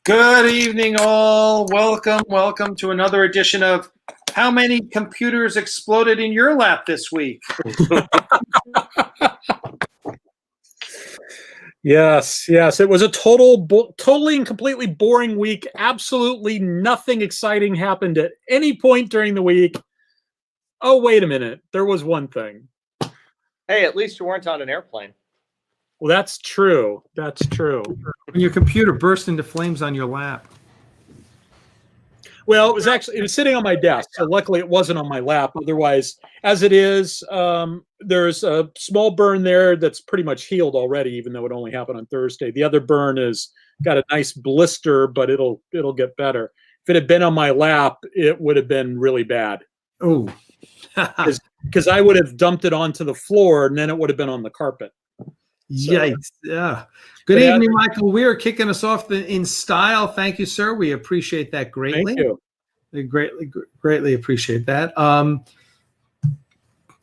Good evening, all. Welcome to another edition of How Many Computers Exploded in Your Lap This Week? Yes. It was a totally and completely boring week. Absolutely nothing exciting happened at any point during the week. Oh, wait a minute. There was one thing. Hey, at least you weren't on an airplane. Well, that's true. When your computer burst into flames on your lap. Well, it was sitting on my desk. So luckily it wasn't on my lap. Otherwise, as it is, there's a small burn there that's pretty much healed already, even though it only happened on Thursday. The other burn has got a nice blister, but it'll get better. If it had been on my lap, it would have been really bad. Oh, because I would have dumped it onto the floor and then it would have been on the carpet. Yikes. Yeah. Good evening, Michael. We are kicking us off in style. Thank you, sir. We appreciate that greatly. Thank you. We greatly appreciate that.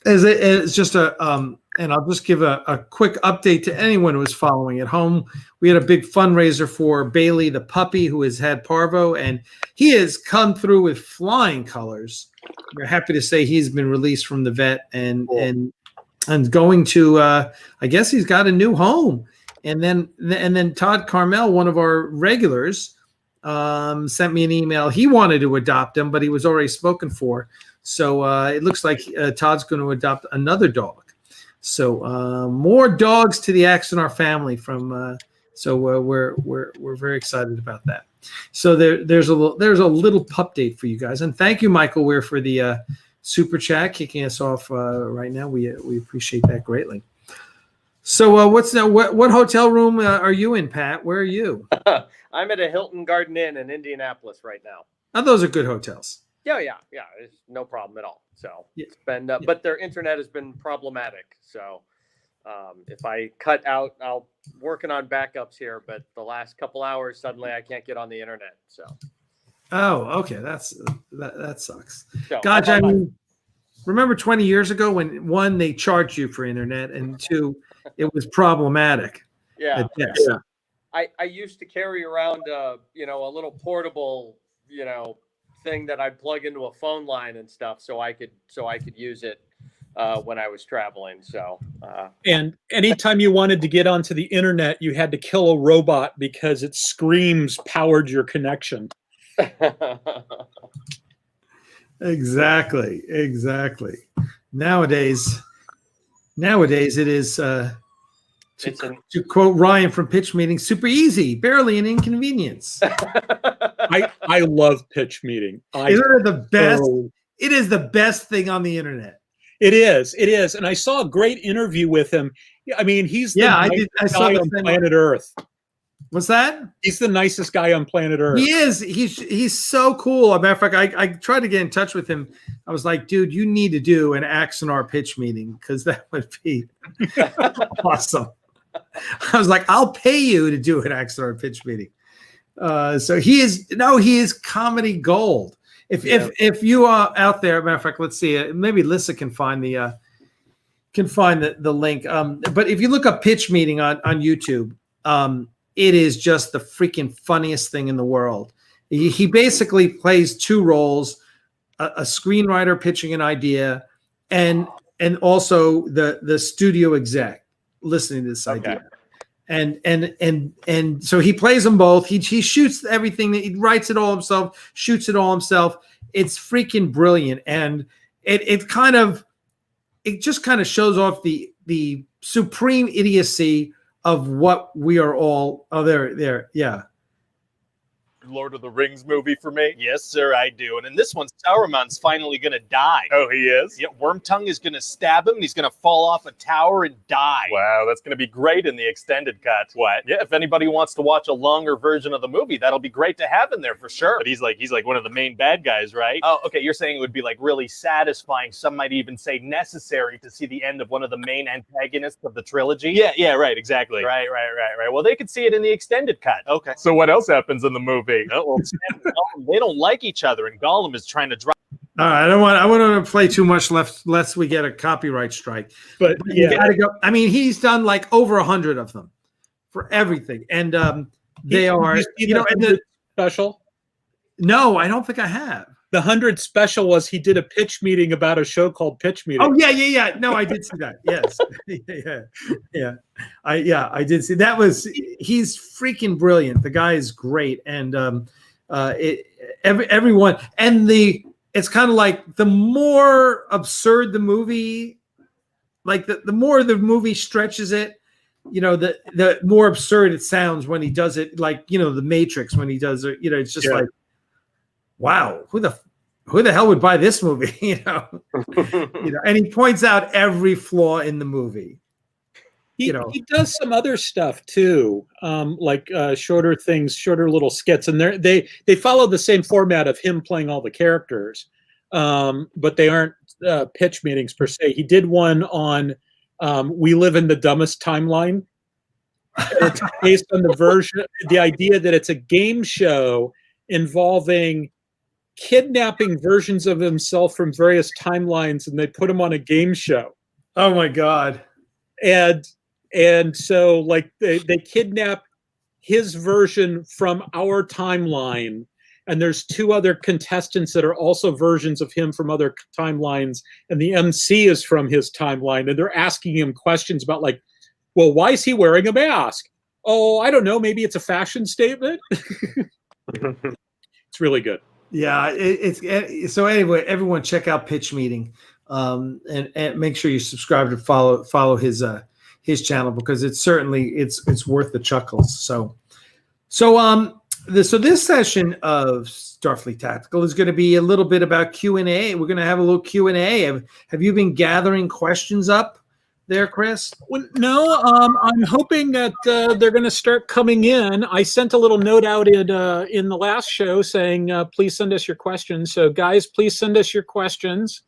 It's just and I'll just give a quick update to anyone who is following at home. We had a big fundraiser for Bailey, the puppy who has had parvo, and he has come through with flying colors. We're happy to say he's been released from the vet and going to I guess he's got a new home. And then Todd Carmel, one of our regulars, sent me an email. He wanted to adopt him, but he was already spoken for. So it looks like Todd's going to adopt another dog. So more dogs to the Axanar family from. So we're very excited about that. So there's a little update for you guys, and thank you, Michael Weir, for the super chat kicking us off right now. We appreciate that greatly. So what hotel room are you in, Pat? Where are you? I'm at a Hilton Garden Inn in Indianapolis right now. Oh, those are good hotels. Yeah. It's no problem at all. So it's been, but their internet has been problematic. So if I cut out, I'll working on backups here. But the last couple hours, suddenly I can't get on the internet. So. Oh, okay. That sucks. So, Gosh, I mean, remember 20 years ago when one, they charged you for internet, and two, it was problematic. Yeah. I used to carry around a little portable, thing that I'd plug into a phone line and stuff so I could use it when I was traveling. So and anytime you wanted to get onto the internet, you had to kill a robot because its screams powered your connection. Exactly. Nowadays it is to quote Ryan from Pitch Meeting, super easy, barely an inconvenience. I love Pitch Meeting. Isn't it the best? It is the best thing on the internet. It is. And I saw a great interview with him. I mean, he's the nicest guy on planet Earth. What's that? He's the nicest guy on planet Earth. He is. He's so cool. As a matter of fact, I tried to get in touch with him. I was like, dude, you need to do an Axanar pitch meeting because that would be awesome. I was like, I'll pay you to do an Axanar pitch meeting. So he is comedy gold. If you are out there, matter of fact, let's see. Maybe Lissa can find the link. But if you look up pitch meeting on YouTube, it is just the freaking funniest thing in the world. He basically plays two roles: a screenwriter pitching an idea, and also the studio exec listening to this idea. And so he plays them both. He shoots everything. He writes it all himself, shoots it all himself. It's freaking brilliant, and it just kind of shows off the supreme idiocy of what we are all. Oh, there, yeah. Lord of the Rings movie for me? Yes, sir, I do. And in this one, Sauron's finally going to die. Oh, he is? Yeah, Wormtongue is going to stab him, and he's going to fall off a tower and die. Wow, that's going to be great in the extended cut. What? Yeah, if anybody wants to watch a longer version of the movie, that'll be great to have in there for sure. But he's like one of the main bad guys, right? Oh, okay, you're saying it would be like really satisfying. Some might even say necessary to see the end of one of the main antagonists of the trilogy. Yeah, right, exactly. Right. Well, they could see it in the extended cut. Okay. So what else happens in the movie? Oh, well, Sam and Gollum, they don't like each other, and Gollum is trying to drive. All right, I want to play too much lest we get a copyright strike. But you gotta go. I mean, he's done like over 100 of them for everything, and they are, special? No, I don't think I have. The 100 special was he did a pitch meeting about a show called Pitch Meeting. Oh yeah. No, I did see that. Yes, I did see that. He's freaking brilliant. The guy is great, and everyone, and it's kind of like the more absurd the movie, like the more the movie stretches it, the more absurd it sounds when he does it. Like the Matrix when he does it. It's just like, wow, who the hell would buy this movie? And he points out every flaw in the movie. He does some other stuff too, like shorter little skits, and they follow the same format of him playing all the characters, but they aren't pitch meetings per se. He did one on "We Live in the Dumbest Timeline." It's based on the idea that it's a game show involving kidnapping versions of himself from various timelines, and they put him on a game show. Oh my God. And so like they kidnap his version from our timeline, and there's two other contestants that are also versions of him from other timelines, and the MC is from his timeline, and they're asking him questions about like, well, why is he wearing a mask? Oh, I don't know, maybe it's a fashion statement. It's really good. Yeah, so anyway, everyone check out Pitch Meeting, and make sure you subscribe to follow his channel, because it's worth the chuckles. So this session of Starfleet Tactical is going to be a little bit about Q&A. We're going to have a little Q&A. Have you been gathering questions up there, Chris? Well, no, I'm hoping that they're going to start coming in. I sent a little note out in the last show saying, please send us your questions. So guys, please send us your questions.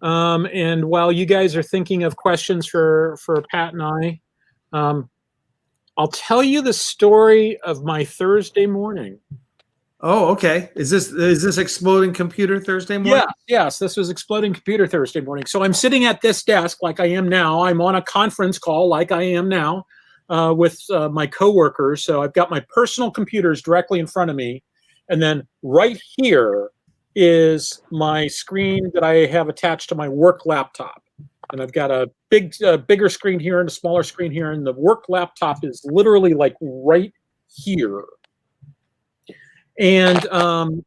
And while you guys are thinking of questions for Pat and I, I'll tell you the story of my Thursday morning. Oh, okay. Is this Exploding Computer Thursday morning? Yes, this was Exploding Computer Thursday morning. So I'm sitting at this desk like I am now. I'm on a conference call like I am now with my coworkers. So I've got my personal computers directly in front of me. And then right here is my screen that I have attached to my work laptop. And I've got a bigger screen here and a smaller screen here. And the work laptop is literally like right here. And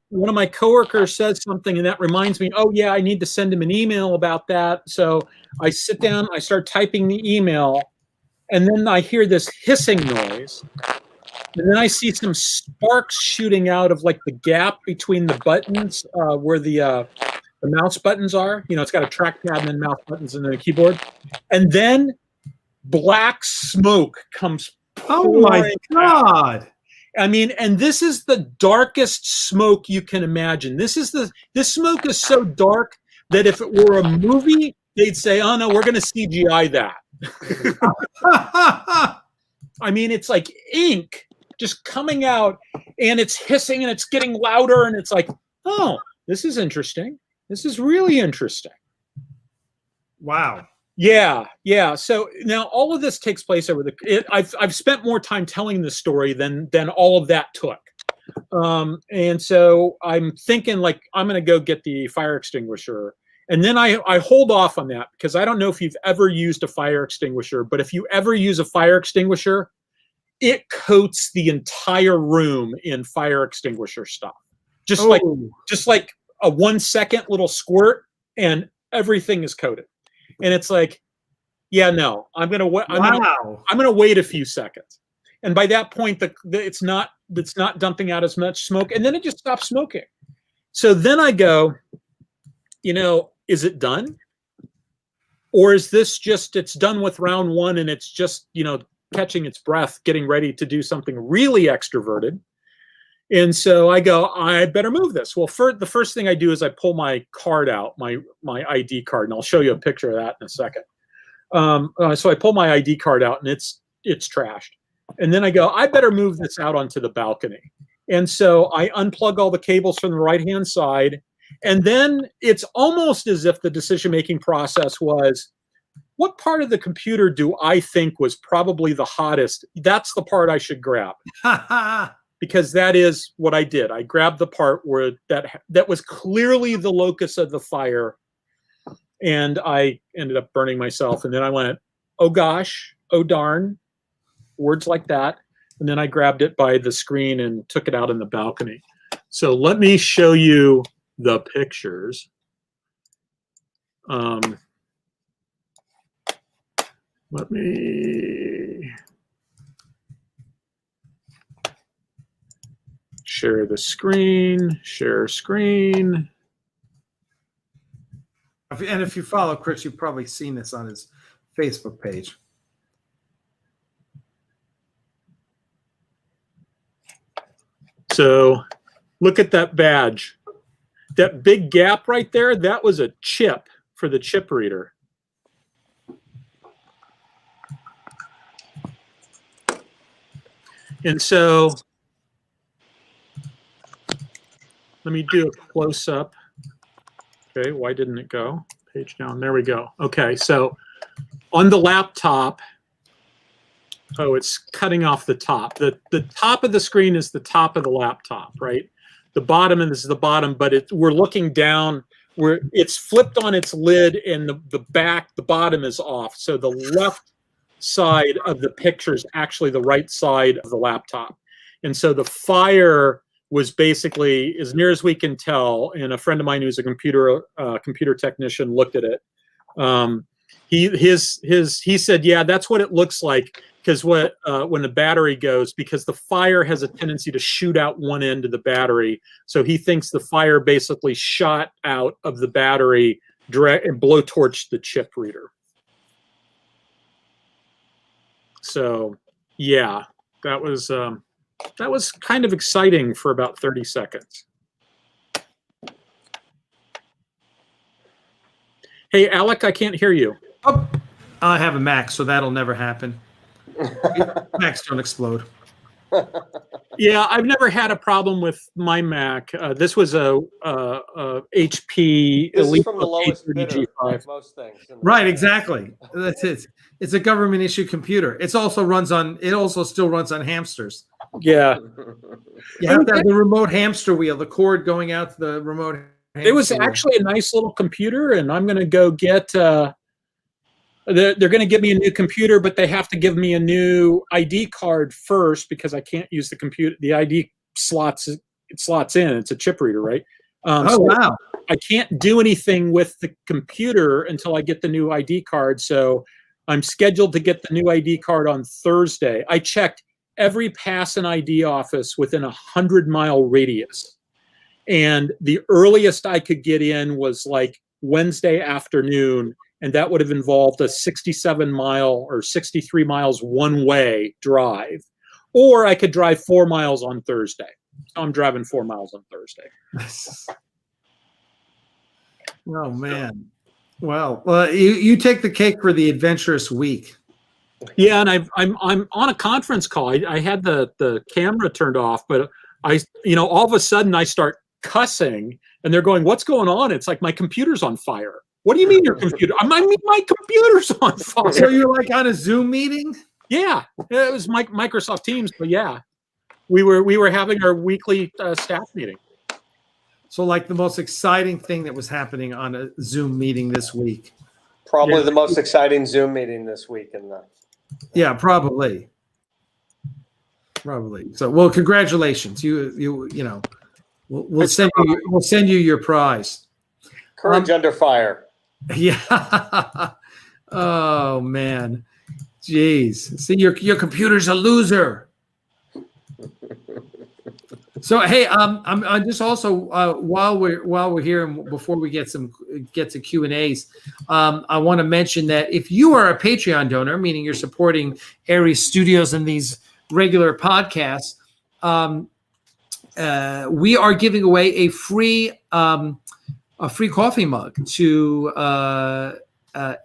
one of my coworkers says something, and that reminds me, oh, yeah, I need to send him an email about that. So I sit down, I start typing the email, and then I hear this hissing noise. And then I see some sparks shooting out of like the gap between the buttons where the mouse buttons are. It's got a trackpad and then mouse buttons and then a keyboard. And then black smoke comes pouring. Oh, my God. I mean, and this is the darkest smoke you can imagine. This smoke is so dark that if it were a movie, they'd say, oh, no, we're going to CGI that. I mean, it's like ink just coming out, and it's hissing, and it's getting louder, and it's like, oh, this is interesting. This is really interesting. Wow. Yeah. So now all of this takes place over I've spent more time telling this story than all of that took. And so I'm thinking like, I'm going to go get the fire extinguisher. And then I hold off on that because I don't know if you've ever used a fire extinguisher, but if you ever use a fire extinguisher, it coats the entire room in fire extinguisher stuff. Just like a 1 second little squirt and everything is coated. And it's like, yeah, no, I'm gonna wait a few seconds, and by that point, it's not dumping out as much smoke, and then it just stops smoking. So then I go, is it done, or is this just it's done with round one and it's just catching its breath, getting ready to do something really extroverted? And so I go, I better move this. Well, the first thing I do is I pull my card out, my ID card, and I'll show you a picture of that in a second. So I pull my ID card out, and it's trashed. And then I go, I better move this out onto the balcony. And so I unplug all the cables from the right-hand side, and then it's almost as if the decision-making process was, what part of the computer do I think was probably the hottest? That's the part I should grab. because that is what I did. I grabbed the part where that was clearly the locus of the fire, and I ended up burning myself. And then I went, oh gosh, oh darn, words like that. And then I grabbed it by the screen and took it out in the balcony. So let me show you the pictures. Let me share the screen, share screen. And if you follow Chris, you've probably seen this on his Facebook page. So look at that badge. That big gap right there, that was a chip for the chip reader. And so let me do a close-up. Okay, why didn't it go? Page down, there we go. Okay, so on the laptop, oh, it's cutting off the top. The top of the screen is the top of the laptop, right? The bottom is the bottom, but we're looking down where it's flipped on its lid, and the bottom is off. So the left side of the picture is actually the right side of the laptop. And so the fire was basically, as near as we can tell, and a friend of mine who's a computer technician looked at it. He said, yeah, that's what it looks like, because when the battery goes, because the fire has a tendency to shoot out one end of the battery. So he thinks the fire basically shot out of the battery direct and blowtorched the chip reader. So yeah, that was kind of exciting for about 30 seconds. Hey, Alec, I can't hear you. Oh, I have a Mac, so that'll never happen. Macs don't explode. Yeah, I've never had a problem with my Mac. This was a HP This Elite is from the lowest bidder, like most things. Right, exactly. That's it. It's a government issue computer. It also still runs on hamsters. Yeah. You have to have the remote hamster wheel, the cord going out to the remote hamster It was wheel. actually a nice little computer, and I'm going to go get they're going to give me a new computer, but they have to give me a new ID card first, because I can't use the computer. The ID slots in. It's a chip reader, right? Wow. I can't do anything with the computer until I get the new ID card. So I'm scheduled to get the new ID card on Thursday. I checked every pass and ID office within a 100-mile radius. And the earliest I could get in was like Wednesday afternoon, and that would have involved a 67-mile or 63 miles one-way drive. Or I could drive 4 miles on Thursday. So I'm driving 4 miles on Thursday. Oh, man. Well, you take the cake for the adventurous week. Yeah, and I'm on a conference call. I had the camera turned off, but all of a sudden I start cussing, and they're going, "What's going on?" It's like, my computer's on fire. What do you mean your computer? I mean, my computer's on fire. So you're like on a Zoom meeting? Yeah, it was Microsoft Teams, but yeah, we were having our weekly staff meeting. So like the most exciting thing that was happening on a Zoom meeting this week. Probably the most exciting Zoom meeting this week in the. Yeah, probably. So, well, congratulations. We'll send you your prize. Courage under fire. Yeah. Oh man. Jeez. See, your computer's a loser. So hey, I'm just also while we're here and before we get to Q&As, I want to mention that if you are a Patreon donor, meaning you're supporting Aries Studios and these regular podcasts, we are giving away a free coffee mug to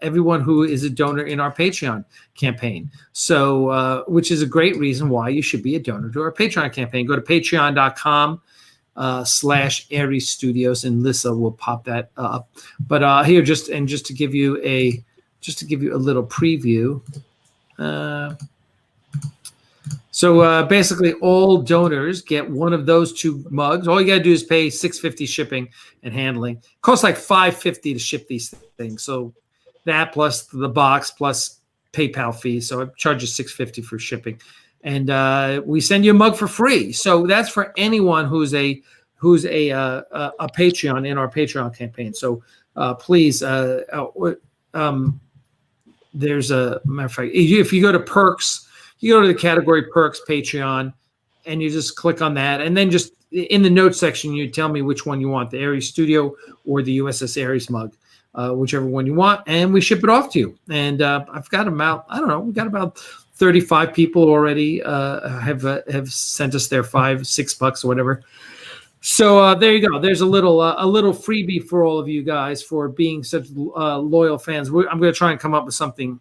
everyone who is a donor in our Patreon campaign. So, which is a great reason why you should be a donor to our Patreon campaign. Go to patreon.com/Aries Studios, and Lissa will pop that up. But here, just to give you a little preview. So basically, all donors get one of those 2 mugs. All you got to do is pay $6.50 shipping and handling. It costs like $5.50 to ship these things. So that plus the box plus PayPal fee. So it charges $6.50 for shipping, and we send you a mug for free. So that's for anyone who's a Patreon in our Patreon campaign. So please, there's a matter of fact, if you go to perks. You go to the category perks Patreon, and you just click on that, and then just in the notes section, you tell me which one you want, the Ares Studio or the USS Ares mug, whichever one you want, and we ship it off to you. And I've got about, I don't know, we've got about 35 people already have sent us their $5-6 or whatever. So there you go. There's a little freebie for all of you guys for being such loyal fans. I'm going to try and come up with something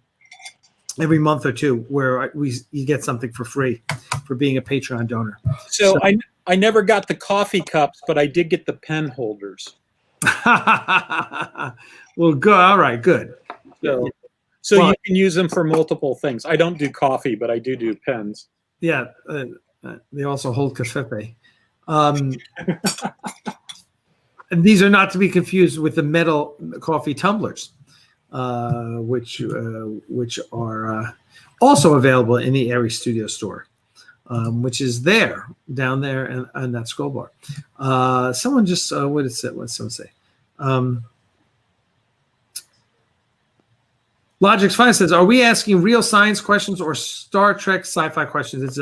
every month or 2 where you get something for free for being a Patreon donor. So I never got the coffee cups, but I did get the pen holders. Well, good. All right, good. So you can use them for multiple things. I don't do coffee, but I do pens. Yeah, they also hold caffeine. And these are not to be confused with the metal coffee tumblers. Which are also available in the Ares Studio store, which is down there on that scroll bar. Someone just what did someone say? Logic's Fine says, "Are we asking real science questions or Star Trek sci-fi questions?" It's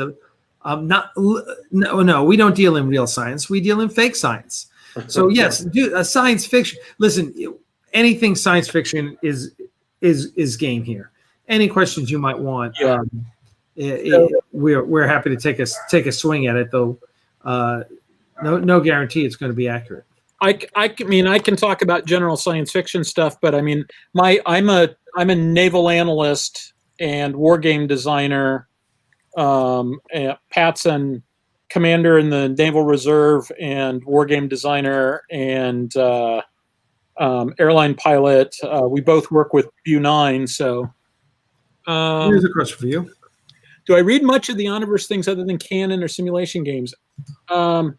no, we don't deal in real science. We deal in fake science. So yes, science fiction. Listen. Anything science fiction is game here. Any questions you might want, we're happy to take a swing at it. Though, no guarantee it's going to be accurate. I mean, I can talk about general science fiction stuff, but I mean, I'm a naval analyst and war game designer. Pat's an commander in the Naval Reserve and war game designer and. Airline pilot. We both work with BU9. So here's a question for you. Do I read much of the Omniverse things other than canon or simulation games? I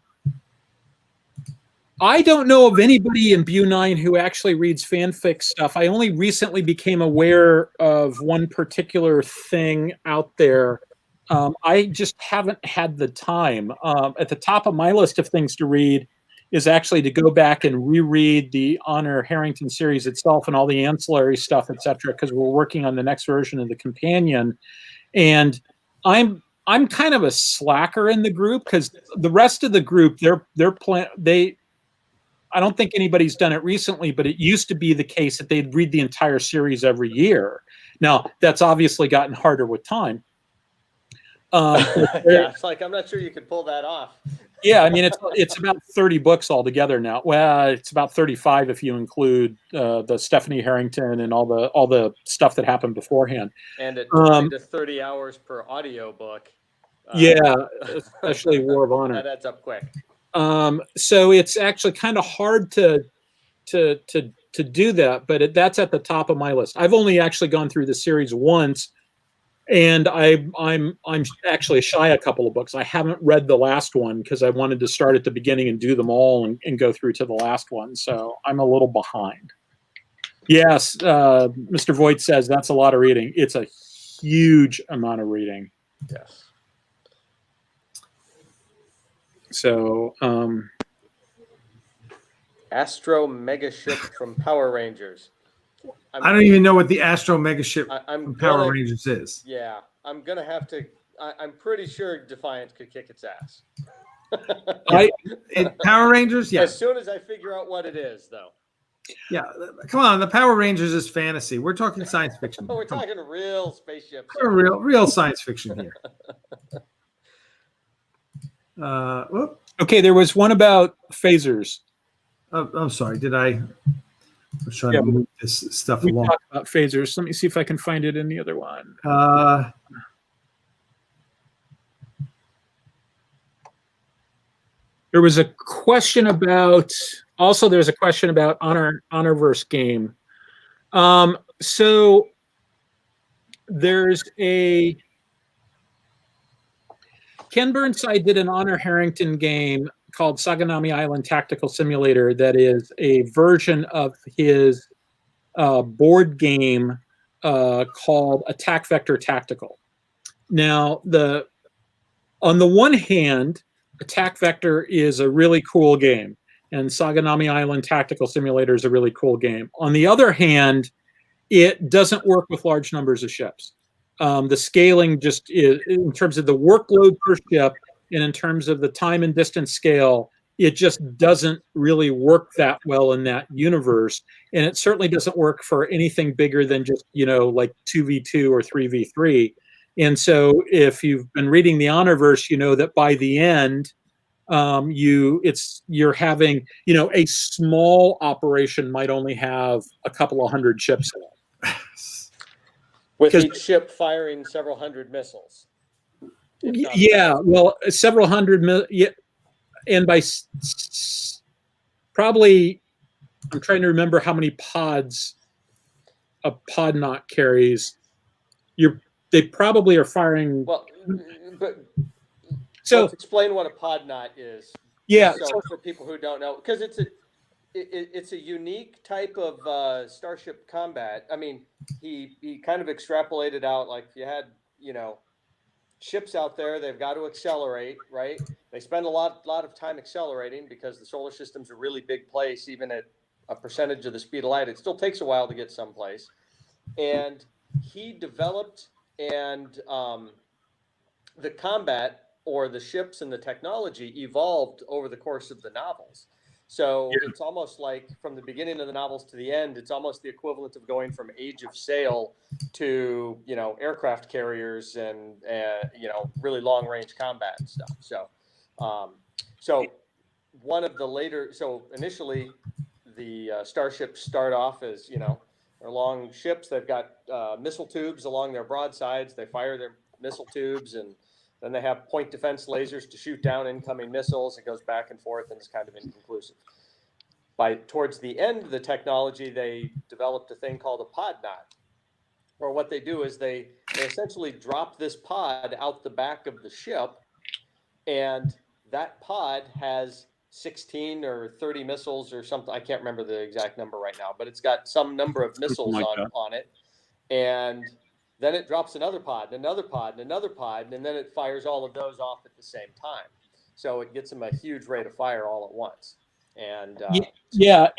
don't know of anybody in BU9 who actually reads fanfic stuff. I only recently became aware of one particular thing out there. I just haven't had the time. At the top of my list of things to read is actually to go back and reread the Honor Harrington series itself and all the ancillary stuff, et cetera, because we're working on the next version of the companion. And I'm kind of a slacker in the group because the rest of the group, I don't think anybody's done it recently, but it used to be the case that they'd read the entire series every year. Now, that's obviously gotten harder with time. Yeah, it's like, I'm not sure you could pull that off. Yeah, I mean, it's about 30 books altogether now. Well, it's about 35 if you include the Stephanie Harrington and all the stuff that happened beforehand. And at 20 to 30 hours per audio book. Yeah, especially War of Honor. That adds up quick. So it's actually kind of hard to do that, but that's at the top of my list. I've only actually gone through the series once. And I'm actually shy a couple of books. I haven't read the last one because I wanted to start at the beginning and do them all and go through to the last one. So I'm a little behind. Yes, Mr. Voigt says that's a lot of reading. It's a huge amount of reading. Yes. So Astro Megaship from Power Rangers. I don't even know what the Astro Megaship from Power Rangers is. Yeah, I'm going to have to. I'm pretty sure Defiant could kick its ass. Power Rangers? Yeah. As soon as I figure out what it is, though. Yeah, come on. The Power Rangers is fantasy. We're talking science fiction. We're talking real spaceships. Real science fiction here. Okay, there was one about phasers. Oh, I'm sorry. I was trying to move this stuff along. We talked about phasers. Let me see if I can find it in the other one. There was a question about. Also, there's a question about Honorverse game. So there's a. Ken Burnside did an Honor Harrington game called Saganami Island Tactical Simulator that is a version of his board game called Attack Vector Tactical. Now, on the one hand, Attack Vector is a really cool game, and Saganami Island Tactical Simulator is a really cool game. On the other hand, it doesn't work with large numbers of ships. The scaling just is, in terms of the workload per ship and in terms of the time and distance scale, it just doesn't really work that well in that universe. And it certainly doesn't work for anything bigger than just, like 2v2 or 3v3. And so if you've been reading the Honorverse, you know that by the end, you're having, a small operation might only have a couple of hundred ships in it. With each ship firing several hundred missiles. Yeah, well, several hundred, and by probably, I'm trying to remember how many pods a pod knot carries. They probably are firing. Well, but so let's explain what a pod knot is. Yeah. So for people who don't know, because it's a unique type of starship combat. I mean, he kind of extrapolated out, like, if you had, ships out there, they've got to accelerate, right? They spend a lot of time accelerating because the solar system's a really big place. Even at a percentage of the speed of light, it still takes a while to get someplace. And he developed, and the combat, or the ships and the technology, evolved over the course of the novels. So it's almost like, from the beginning of the novels to the end, it's almost the equivalent of going from Age of Sail to, aircraft carriers and, really long range combat and stuff. So, one of the later, initially the starships start off as, they're long ships. They've got missile tubes along their broadsides. They fire their missile tubes, and then they have point defense lasers to shoot down incoming missiles. It goes back and forth, and it's kind of inconclusive. Towards the end of the technology, they developed a thing called a pod knot. Or what they do is they essentially drop this pod out the back of the ship, and that pod has 16 or 30 missiles or something. I can't remember the exact number right now, but it's got some number of missiles on it. And then it drops another pod, and another pod, and another pod, and then it fires all of those off at the same time. So it gets them a huge rate of fire all at once. And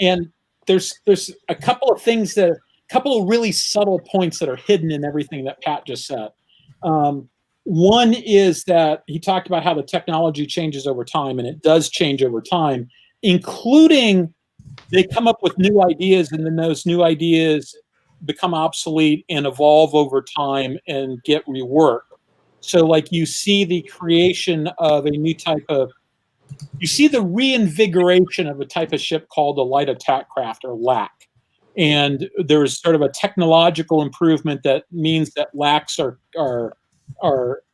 and there's a couple of things a couple of really subtle points that are hidden in everything that Pat just said. One is that he talked about how the technology changes over time, and it does change over time, including they come up with new ideas, and then those new ideas become obsolete and evolve over time and get reworked. So, like, you see the creation of a new type of, you see the reinvigoration of a type of ship called a light attack craft, or LAC. And there's sort of a technological improvement that means that LACs are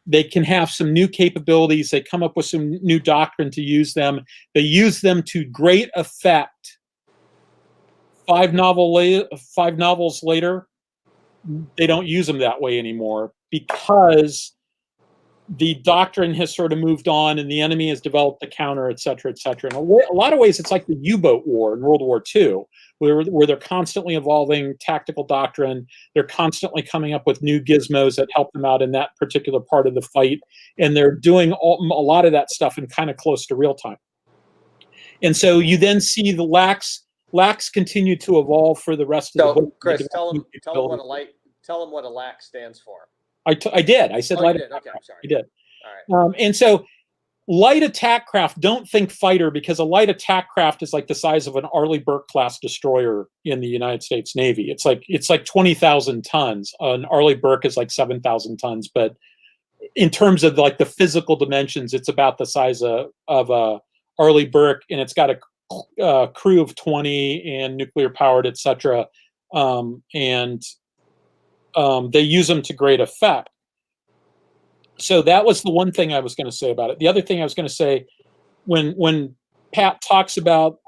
they can have some new capabilities. They come up with some new doctrine to use them. They use them to great effect. 5 novels later, they don't use them that way anymore, because the doctrine has sort of moved on, and the enemy has developed a counter, et cetera, et cetera. In a lot of ways, it's like the U-boat war in World War II, where they're constantly evolving tactical doctrine. They're constantly coming up with new gizmos that help them out in that particular part of the fight, and they're doing a lot of that stuff in kind of close to real time. And so you then see the LACs continue to evolve for the rest of the book. Chris, tell them what a LAC stands for. I did. I said light attack craft. Okay, I'm sorry. I did. All right. And so light attack craft, don't think fighter, because a light attack craft is like the size of an Arleigh Burke class destroyer in the United States Navy. It's like 20,000 tons. An Arleigh Burke is like 7,000 tons. But in terms of like the physical dimensions, it's about the size of a Arleigh Burke, and it's got a crew of 20 and nuclear powered, et cetera. They use them to great effect. So that was the one thing I was going to say about it. The other thing I was going to say, when Pat talks about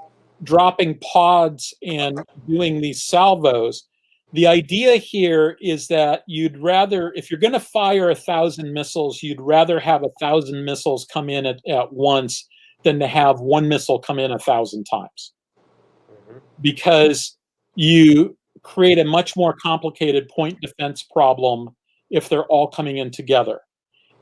dropping pods and doing these salvos, The idea here is that you'd rather, if you're going to fire 1,000 missiles, you'd rather have 1,000 missiles come in at once than to have one missile come in 1,000 times. Because you create a much more complicated point defense problem if they're all coming in together.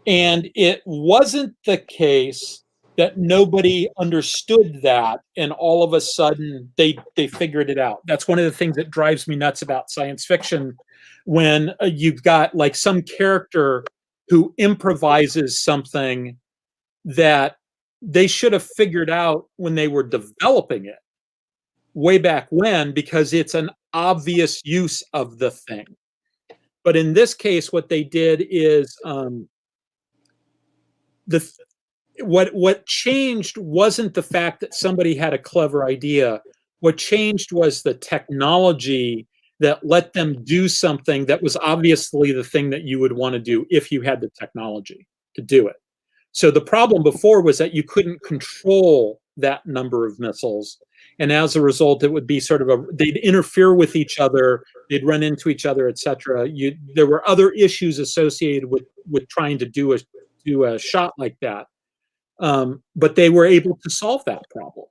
And it wasn't the case that nobody understood that and all of a sudden they figured it out. That's one of the things that drives me nuts about science fiction, when you've got like some character who improvises something that they should have figured out when they were developing it way back when, because it's an obvious use of the thing. But in this case, what they did is what changed wasn't the fact that somebody had a clever idea. What changed was the technology that let them do something that was obviously the thing that you would want to do if you had the technology to do it. So the problem before was that you couldn't control that number of missiles. And as a result, it would be sort of they'd interfere with each other, they'd run into each other, etc. There were other issues associated with trying to do a shot like that. But they were able to solve that problem.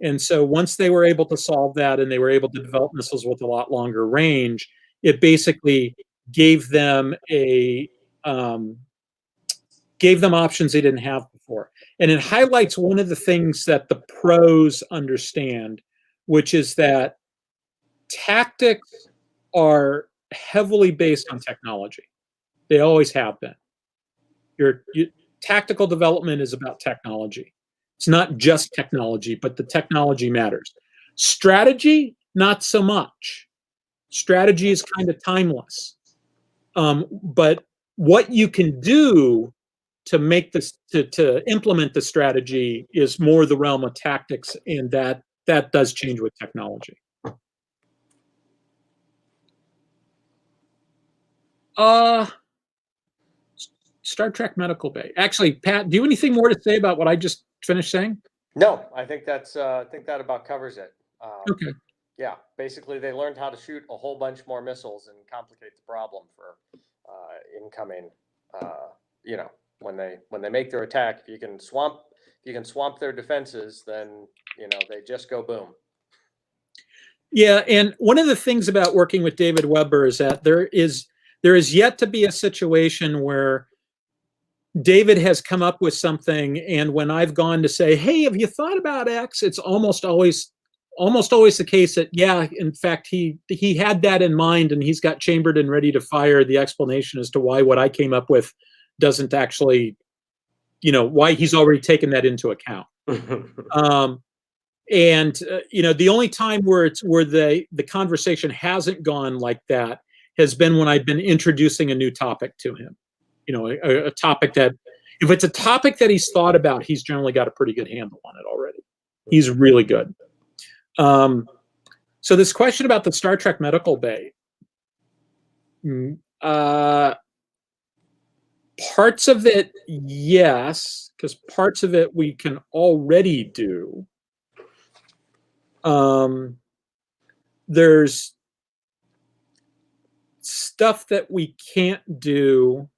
And so once they were able to solve that and they were able to develop missiles with a lot longer range, it basically gave them options they didn't have before. And it highlights one of the things that the pros understand, which is that tactics are heavily based on technology. They always have been. Tactical development is about technology. It's not just technology, but the technology matters. Strategy, not so much. Strategy is kind of timeless. But what you can do to make this to implement the strategy is more the realm of tactics, and that does change with technology. Star Trek Medical Bay. Actually, Pat, do you have anything more to say about what I just finished saying? No, I think that about covers it. Okay. Yeah, basically they learned how to shoot a whole bunch more missiles and complicate the problem for incoming. When they make their attack, if you can swamp their defenses, then they just go boom. Yeah, and one of the things about working with David Weber is that there is yet to be a situation where David has come up with something, and when I've gone to say, "Hey, have you thought about X?" It's almost always the case that, yeah, in fact, he had that in mind, and he's got chambered and ready to fire the explanation as to why what I came up with doesn't actually, why he's already taken that into account. The only time where the conversation hasn't gone like that has been when I've been introducing a new topic to him. A topic that, if it's a topic that he's thought about, he's generally got a pretty good handle on it already. He's really good. So this question about the Star Trek Medical Bay, parts of it, yes, because parts of it we can already do. There's stuff that we can't do.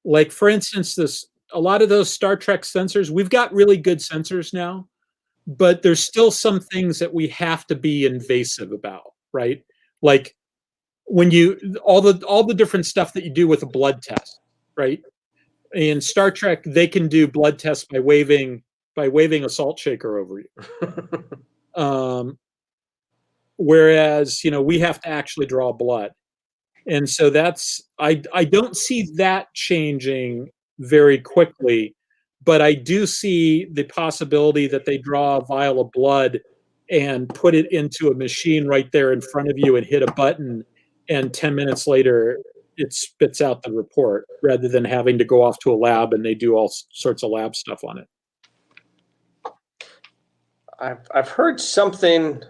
Like, for instance, a lot of those Star Trek sensors, we've got really good sensors now, but there's still some things that we have to be invasive about, right? Like when all the different stuff that you do with a blood test, right? In Star Trek, they can do blood tests by waving a salt shaker over you. Whereas, we have to actually draw blood. And so I don't see that changing very quickly, but I do see the possibility that they draw a vial of blood and put it into a machine right there in front of you and hit a button, and 10 minutes later it spits out the report, rather than having to go off to a lab and they do all sorts of lab stuff on it. I've heard something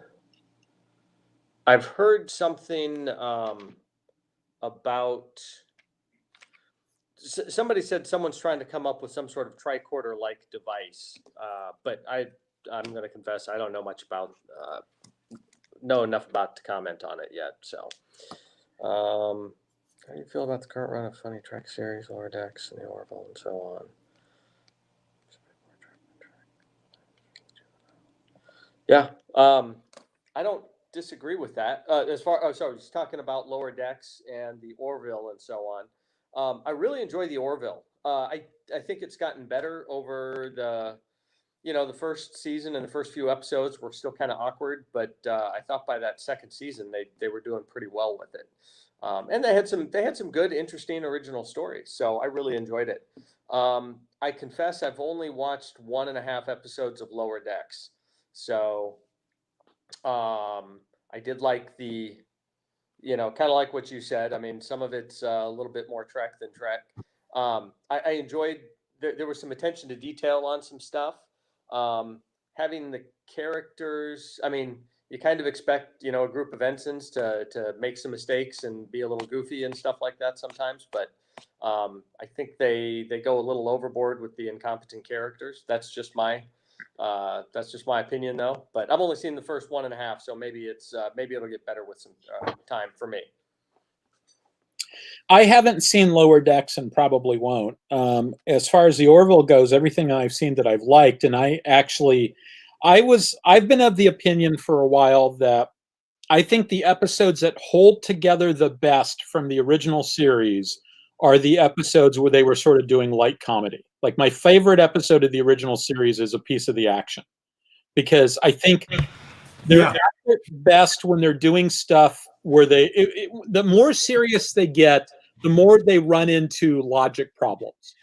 about, somebody said someone's trying to come up with some sort of tricorder-like device, but I'm going to confess I don't know much about know enough about to comment on it yet. So How do you feel about the current run of Funny Trek series, Lower Decks, and the Orville, and so on? Yeah, I don't disagree with that. Sorry, just talking about Lower Decks and the Orville and so on. I really enjoy the Orville. I think it's gotten better over the first season and the first few episodes were still kind of awkward, but I thought by that second season they were doing pretty well with it. And they had some good, interesting original stories. So I really enjoyed it. I confess I've only watched 1.5 episodes of Lower Decks. So I did like kind of like what you said. I mean, some of it's a little bit more Trek than Trek. I enjoyed, there was some attention to detail on some stuff. Having the characters, I mean, you kind of expect, a group of ensigns to make some mistakes and be a little goofy and stuff like that sometimes. But I think they go a little overboard with the incompetent characters. That's just my opinion, though. But I've only seen the first 1.5, so maybe it'll get better with some time for me. I haven't seen Lower Decks and probably won't. As far as the Orville goes, everything I've seen that I've liked, and I've been of the opinion for a while that I think the episodes that hold together the best from the original series are the episodes where they were sort of doing light comedy. Like my favorite episode of the original series is A Piece of the Action, because I think they're at their best when they're doing stuff where the more serious they get, the more they run into logic problems.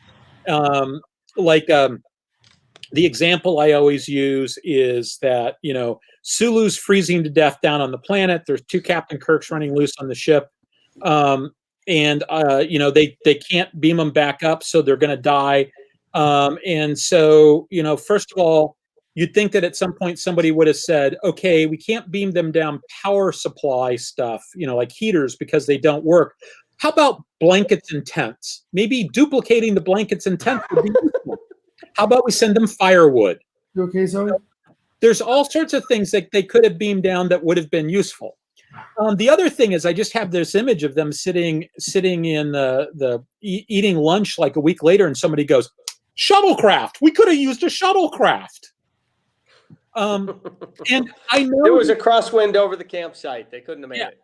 The example I always use is that, Sulu's freezing to death down on the planet. There's 2 Captain Kirks running loose on the ship. They can't beam them back up, so they're going to die. And so, first of all, you'd think that at some point somebody would have said, okay, we can't beam them down power supply stuff, like heaters, because they don't work. How about blankets and tents? Maybe duplicating the blankets and tents would be useful. How about we send them firewood? You okay, Zoe? There's all sorts of things that they could have beamed down that would have been useful. The other thing is I just have this image of them sitting in eating lunch like a week later, and somebody goes, shuttlecraft. We could have used a shuttlecraft. And I know there was a crosswind over the campsite. They couldn't have made it.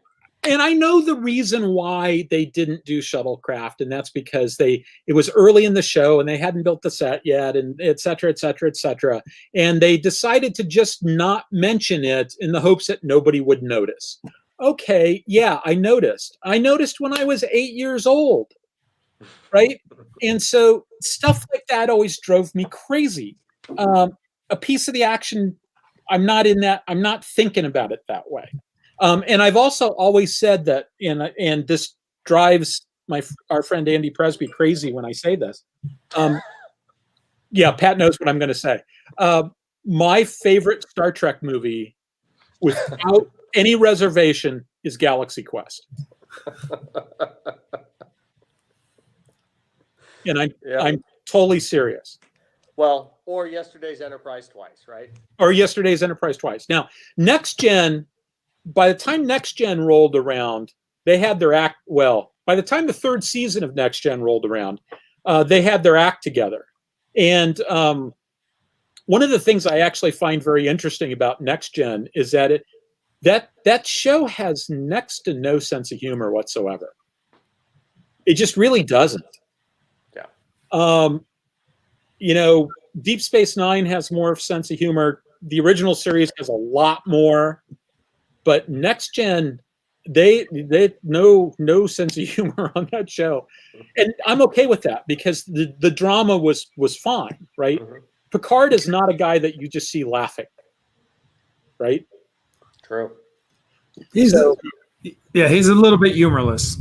And I know the reason why they didn't do shuttlecraft, and that's because it was early in the show and they hadn't built the set yet, and et cetera, et cetera, et cetera. And they decided to just not mention it in the hopes that nobody would notice. Okay, yeah, I noticed. I noticed when I was 8 years old, right? And so stuff like that always drove me crazy. A Piece of the Action, I'm not thinking about it that way. And I've also always said that, and this drives our friend Andy Presby crazy when I say this. Yeah, Pat knows what I'm going to say. My favorite Star Trek movie, without any reservation, is Galaxy Quest. And I'm totally serious. Well, or Yesterday's Enterprise twice, right? Or Yesterday's Enterprise twice. Now, Next Gen. By the time Next Gen rolled around, they had their act. Well, by the time the 3rd season of Next Gen rolled around, they had their act together. And one of the things I actually find very interesting about Next Gen is that that show has next to no sense of humor whatsoever. It just really doesn't. Yeah. Deep Space Nine has more sense of humor. The original series has a lot more. But Next Gen, they no sense of humor on that show, and I'm okay with that because the drama was fine, right? Mm-hmm. Picard is not a guy that you just see laughing, right? True. He's a little bit humorless,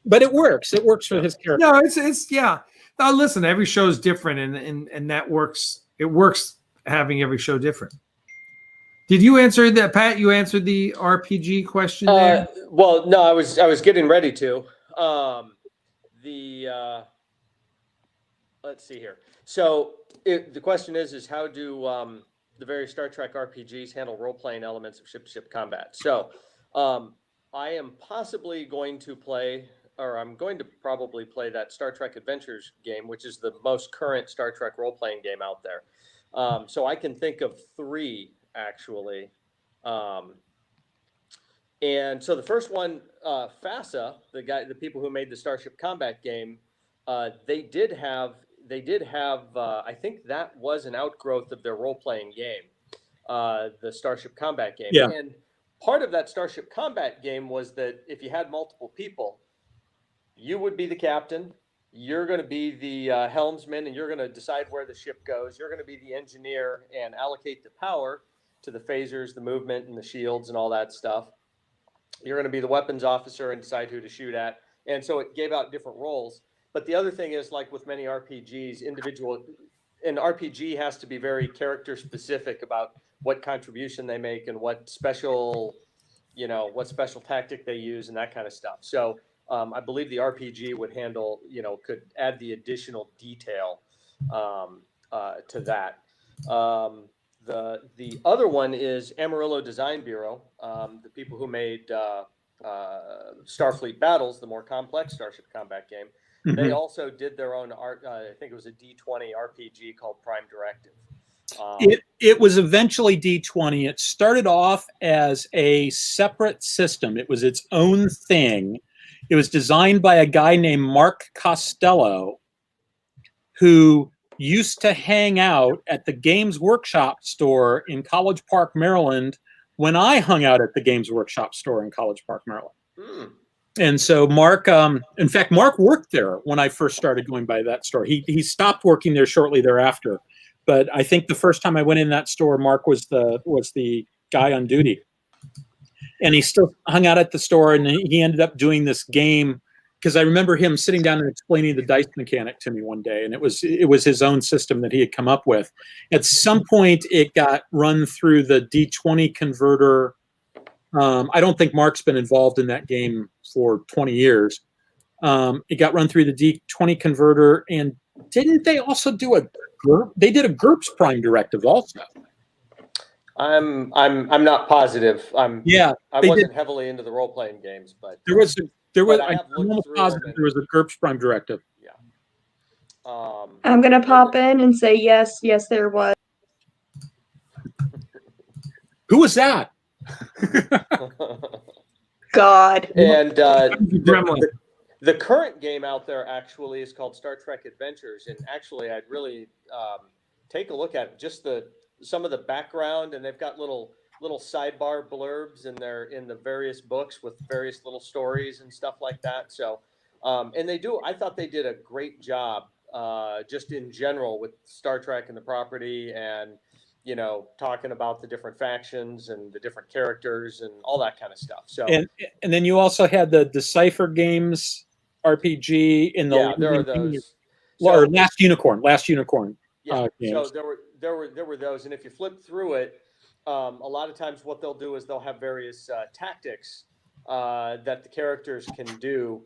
but it works. It works for his character. No, it's yeah. Now listen, every show is different, and that works. It works having every show different. Did you answer that, Pat? You answered the RPG question there? Well, no, I was getting ready to. Let's see here. So the question is how do the various Star Trek RPGs handle role-playing elements of ship-to-ship combat? So I am possibly going to play, or I'm going to probably play that Star Trek Adventures game, which is the most current Star Trek role-playing game out there. So I can think of 3 actually. And so the first one, FASA, the people who made the Starship Combat game, they did have. I think that was an outgrowth of their role-playing game, the Starship Combat game. Yeah. And part of that Starship Combat game was that if you had multiple people, you would be the captain. You're going to be the helmsman, and you're going to decide where the ship goes. You're going to be the engineer and allocate the power to the phasers, the movement, and the shields, and all that stuff. You're going to be the weapons officer and decide who to shoot at. And so it gave out different roles. But the other thing is, like with many RPGs, an RPG has to be very character specific about what contribution they make and what special tactic they use and that kind of stuff. So I believe the RPG would handle, could add the additional detail to that. The other one is Amarillo Design Bureau, the people who made Starfleet Battles, the more complex Starship Combat game. Mm-hmm. They also did their own art. I think it was a D20 RPG called Prime Directive. It was eventually D20. It started off as a separate system. It was its own thing. It was designed by a guy named Mark Costello, who used to hang out at the Games Workshop store in College Park, Maryland, when I hung out at the Games Workshop store in College Park, Maryland. Mm. And so Mark, in fact, Mark worked there when I first started going by that store. He stopped working there shortly thereafter. But I think the first time I went in that store, Mark was the guy on duty. And he still hung out at the store, and he ended up doing this game, because I remember him sitting down and explaining the dice mechanic to me one day, and it was his own system that he had come up with. At some point, it got run through the D20 converter. I don't think Mark's been involved in that game for 20 years. It got run through the D20 converter, and didn't they also do they did a GURPS Prime Directive also? I'm not positive. I wasn't heavily into the role playing games, but I'm almost positive there was a GURPS Prime Directive. Yeah. I'm gonna pop in and say yes, there was. Who was that? God. And the current game out there actually is called Star Trek Adventures, and actually I'd really take a look at it. Just some of the background, and they've got little sidebar blurbs in the various books with various little stories and stuff like that. So, and I thought they did a great job, just in general with Star Trek and the property, and talking about the different factions and the different characters and all that kind of stuff. So, and then you also had the Decipher Games RPG in the there are those. Or Last Unicorn. Yeah. Games. So there were those, and if you flip through it, a lot of times what they'll do is they'll have various tactics that the characters can do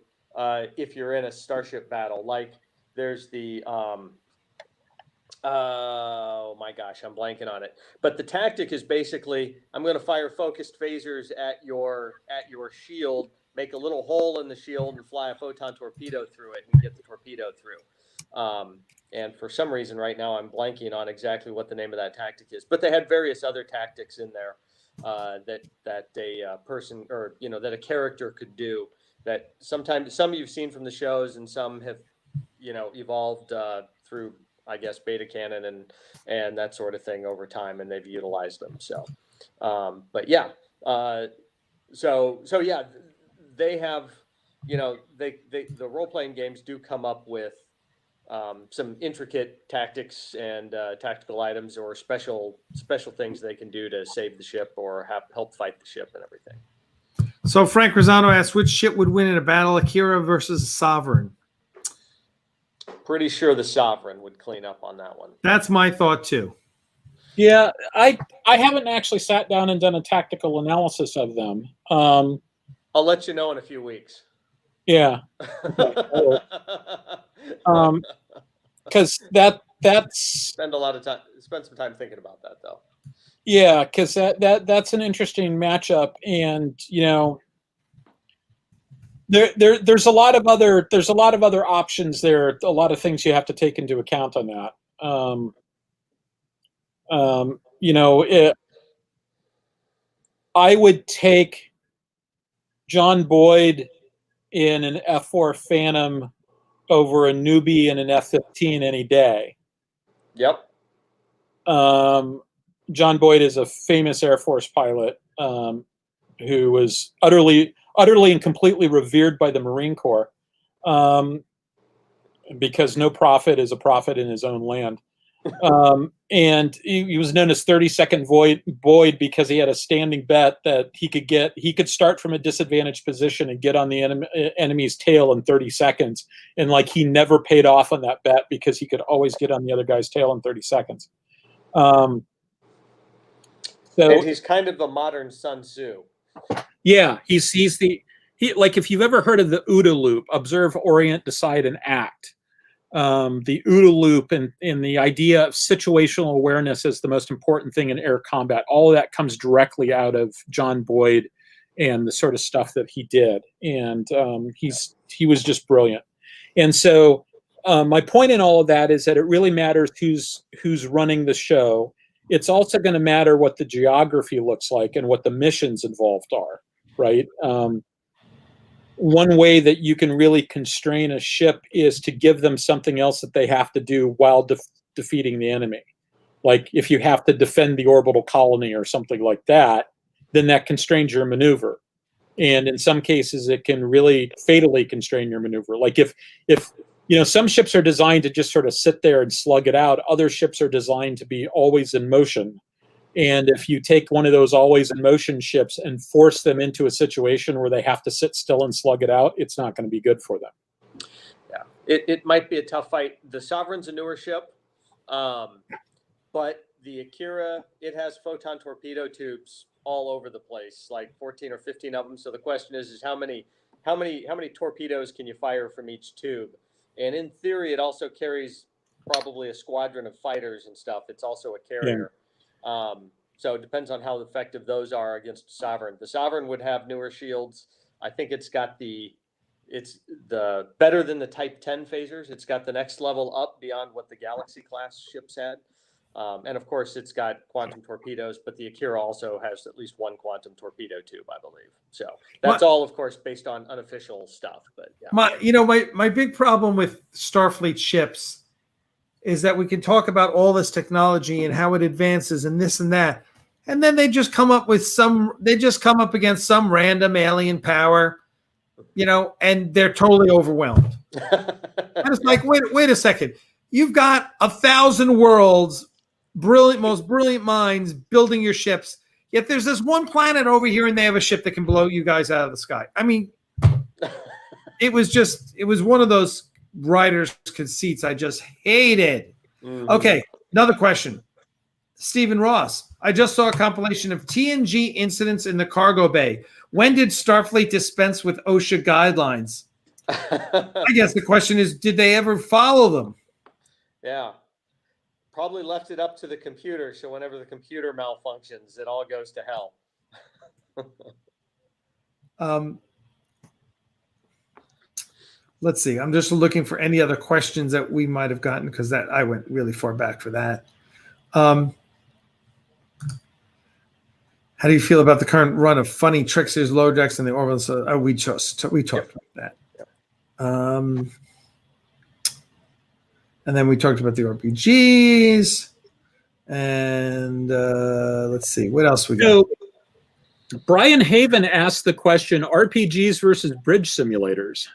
if you're in a starship battle. Like there's the oh my gosh, I'm blanking on it. But the tactic is basically, I'm going to fire focused phasers at your shield, make a little hole in the shield, and fly a photon torpedo through it and get the torpedo through. And for some reason right now I'm blanking on exactly what the name of that tactic is. But they had various other tactics in there that a person, or that a character could do, that sometimes some you've seen from the shows and some have evolved through, I guess, beta canon and that sort of thing over time, and they've utilized them. So, but yeah, so yeah, they have, the role playing games do come up with some intricate tactics and tactical items or special things they can do to save the ship or help fight the ship and everything. So Frank Rosano asks, which ship would win in a battle, Akira versus Sovereign? Pretty sure the Sovereign would clean up on that one. That's my thought too. Yeah, I haven't actually sat down and done a tactical analysis of them. I'll let you know in a few weeks. Yeah. Because that's spend some time thinking about that though. Yeah, because that's an interesting matchup, and There's a lot of other options there. A lot of things you have to take into account on that. I would take John Boyd in an F4 Phantom over a newbie in an F-15 any day. Yep. John Boyd is a famous Air Force pilot who was utterly and completely revered by the Marine Corps because no prophet is a prophet in his own land. And he was known as 32nd Boyd because he had a standing bet that he could start from a disadvantaged position and get on the enemy's tail in 30 seconds. And like, he never paid off on that bet because he could always get on the other guy's tail in 30 seconds. And he's kind of the modern Sun Tzu. Yeah, he's like, if you've ever heard of the OODA loop, observe, orient, decide, and act. The OODA loop and the idea of situational awareness is the most important thing in air combat. All of that comes directly out of John Boyd and the sort of stuff that he did. And he was just brilliant. And so my point in all of that is that it really matters who's running the show. It's also going to matter what the geography looks like and what the missions involved are, right? One way that you can really constrain a ship is to give them something else that they have to do while defeating the enemy. Like if you have to defend the orbital colony or something like that, then that constrains your maneuver. And in some cases, it can really fatally constrain your maneuver. Like if some ships are designed to just sort of sit there and slug it out. Other ships are designed to be always in motion. And if you take one of those always in motion ships and force them into a situation where they have to sit still and slug it out, it's not going to be good for them. Yeah, it might be a tough fight. The Sovereign's a newer ship, but the Akira, it has photon torpedo tubes all over the place, like 14 or 15 of them. So the question is how many torpedoes can you fire from each tube? And in theory, it also carries probably a squadron of fighters and stuff. It's also a carrier. Yeah. So it depends on how effective those are against Sovereign. The Sovereign would have newer shields. I think it's the better than the Type 10 phasers. It's got the next level up beyond what the Galaxy class ships had. And of course, it's got quantum torpedoes, but the Akira also has at least one quantum torpedo tube, I believe. So that's all, of course, based on unofficial stuff. But yeah. My big problem with Starfleet ships is that we can talk about all this technology and how it advances and this and that, and then they just come up against some random alien power, and they're totally overwhelmed. And it's like, wait a second. You've got 1,000 worlds, most brilliant minds building your ships. Yet there's this one planet over here and they have a ship that can blow you guys out of the sky. I mean, it was one of those writer's conceits I just hated. Mm-hmm. Okay, another question. Stephen Ross, I just saw a compilation of TNG incidents in the cargo bay. When did Starfleet dispense with OSHA guidelines? I guess the question is, did they ever follow them? Yeah. Probably left it up to the computer, so whenever the computer malfunctions, it all goes to hell. Let's see. I'm just looking for any other questions that we might have gotten, because that I went really far back for that. How do you feel about the current run of funny tricksters, lower decks, and the orbital? We talked about that. Yep. And then we talked about the RPGs. And let's see. What else we got? So, Brian Haven asked the question, RPGs versus bridge simulators.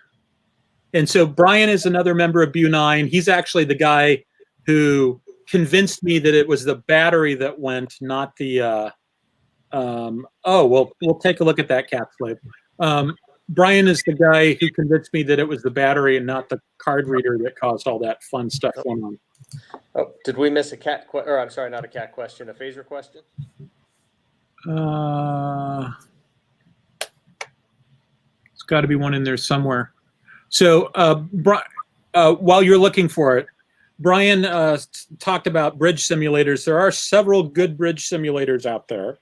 And so Brian is another member of BU9. He's actually the guy who convinced me that it was the battery that went, not the we'll take a look at that, Cat Slave. Brian is the guy who convinced me that it was the battery and not the card reader that caused all that fun stuff going on. Oh, did we miss a cat or I'm sorry, not a cat question, a phaser question? It's got to be one in there somewhere. So while you're looking for it, Brian talked about bridge simulators. There are several good bridge simulators out there.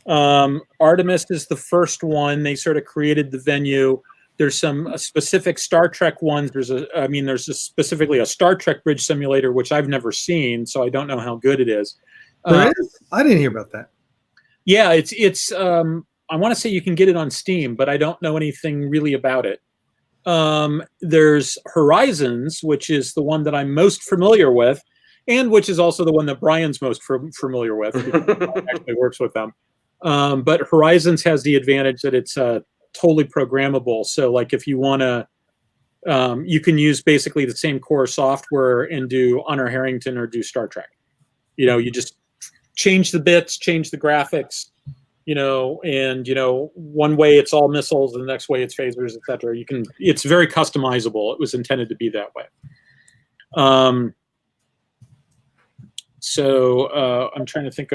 Artemis is the first one. They sort of created the venue. There's some specific Star Trek ones. There's specifically a Star Trek bridge simulator, which I've never seen, so I don't know how good it is. There is? I didn't hear about that. Yeah, it's I want to say you can get it on Steam, but I don't know anything really about it. There's Horizons, which is the one that I'm most familiar with, and which is also the one that Brian's most familiar with, because he actually works with them. But Horizons has the advantage that it's totally programmable. So like if you want to, you can use basically the same core software and do Honor Harrington or do Star Trek. You just change the bits, change the graphics, and one way it's all missiles and the next way it's phasers, etc. It's very customizable. It was intended to be that way. So I'm trying to think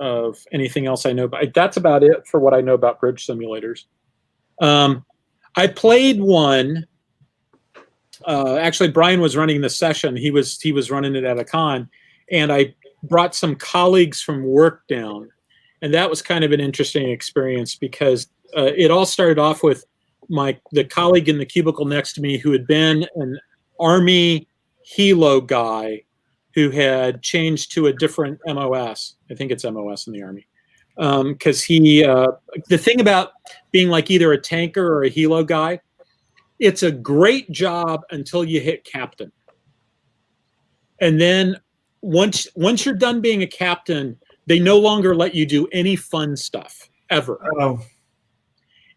of anything else I know about. That's about it for what I know about bridge simulators. I played one. Actually, Brian was running the session. He was running it at a con, and I brought some colleagues from work down, and that was kind of an interesting experience because it all started off with the colleague in the cubicle next to me who had been an Army helo guy who had changed to a different MOS. I think it's MOS in the Army. Because the thing about being like either a tanker or a helo guy, it's a great job until you hit captain. And then once you're done being a captain, they no longer let you do any fun stuff ever. Oh.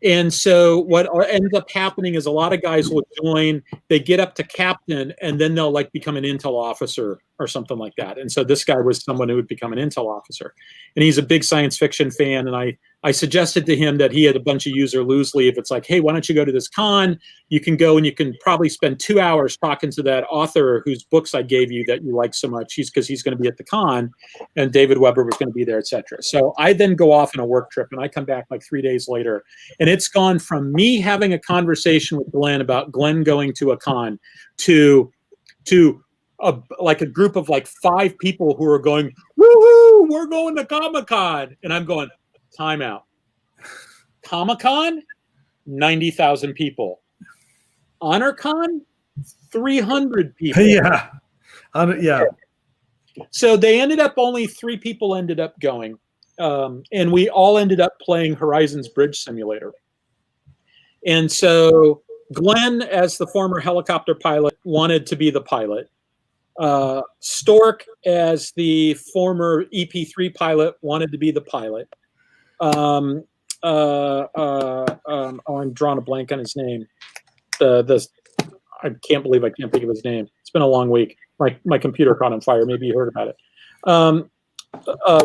And so what ends up happening is a lot of guys will join, they get up to captain, and then they'll like become an intel officer or something like that. And so this guy was someone who would become an intel officer. And he's a big science fiction fan. And I suggested to him that he had a bunch of use or lose leave. It's like, hey, why don't you go to this con? You can go and you can probably spend 2 hours talking to that author whose books I gave you that you like so much. Because he's going to be at the con, and David Weber was going to be there, etc. So I then go off on a work trip, and I come back like 3 days later, and it's gone from me having a conversation with Glenn about Glenn going to a con to like a group of like 5 people who are going, woohoo, we're going to Comic-Con. And I'm going, time out. Comic-Con, 90,000 people. HonorCon, 300 people. Yeah. Yeah. So they ended up, only 3 people ended up going. And we all ended up playing Horizons Bridge Simulator. And so Glenn, as the former helicopter pilot, wanted to be the pilot. Stork, as the former EP3 pilot, wanted to be the pilot. I'm drawing a blank on his name. I can't believe I can't think of his name. It's been a long week. My computer caught on fire. Maybe you heard about it.